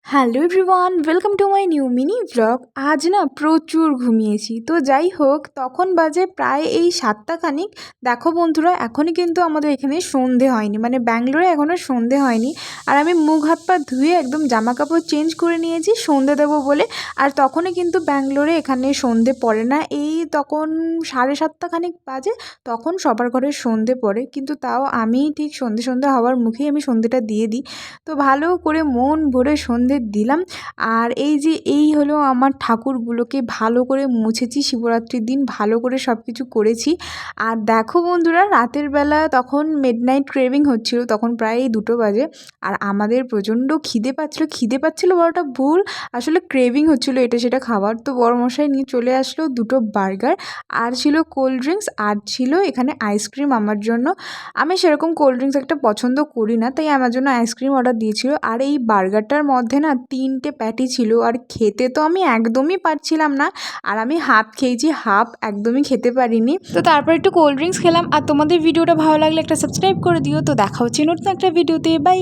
Hello everyone, welcome to my new mini blog. আজ না প্রচুর ঘুমিয়েছি, তো যাই হোক, তখন বাজে প্রায় এই 7টা খানিক। দেখো বন্ধুরা, এখনই কিন্তু আমাদের এখানে সন্ধে হয়নি, মানে ব্যাঙ্গালোরে এখনও সন্ধে হয়নি। আর আমি মুখ হাত পা ধুয়ে একদম জামা কাপড় চেঞ্জ করে নিয়েছি সন্ধে দেবো বলে। আর তখনই কিন্তু ব্যাঙ্গালোরে এখানে সন্ধে পড়ে না, এই তখন 7:30 খানিক বাজে, তখন সবার ঘরে সন্ধে পড়ে। কিন্তু তাও আমি ঠিক সন্ধে সন্ধে হওয়ার মুখেই আমি সন্ধেটা দিয়ে দিই। তো ভালো করে মন ভরে সন্ধে দিলাম। আর এই হলো আমার ঠাকুরগুলোকে ভালো করে মুছেছি, শিবরাত্রির দিন ভালো করে সব কিছু করেছি। আর দেখো বন্ধুরা, রাতের বেলা তখন মিডনাইট ক্রেভিং হচ্ছিল, তখন প্রায় 2টো বাজে। আর আমাদের প্রচণ্ড খিদে পাচ্ছিল বড়টা ভুল, আসলে ক্রেভিং হচ্ছিলো এটা সেটা খাবার। তো বড়মশাই নিয়ে চলে আসলো 2টো বার্গার, আর ছিল কোল্ড ড্রিঙ্কস, আর ছিল এখানে আইসক্রিম আমার জন্য। আমি সেরকম কোল্ড ড্রিঙ্কস একটা পছন্দ করি না, তাই আমার জন্য আইসক্রিম অর্ডার দিয়েছিল। আর এই বার্গারটার মধ্যে না 3টে প্যাটি ছিল, আর খেতে তো আমি একদমই পারছিলাম না। আর আমি হাফ খেয়েছি, হাফ একদমই খেতে পারিনি। তো তারপর একটু কোল্ড ড্রিঙ্কস খেলাম। আর তোমাদের ভিডিওটা ভালো লাগলে একটা সাবস্ক্রাইব করে দিও। তো দেখা হচ্ছে নতুন একটা ভিডিওতে, বাই।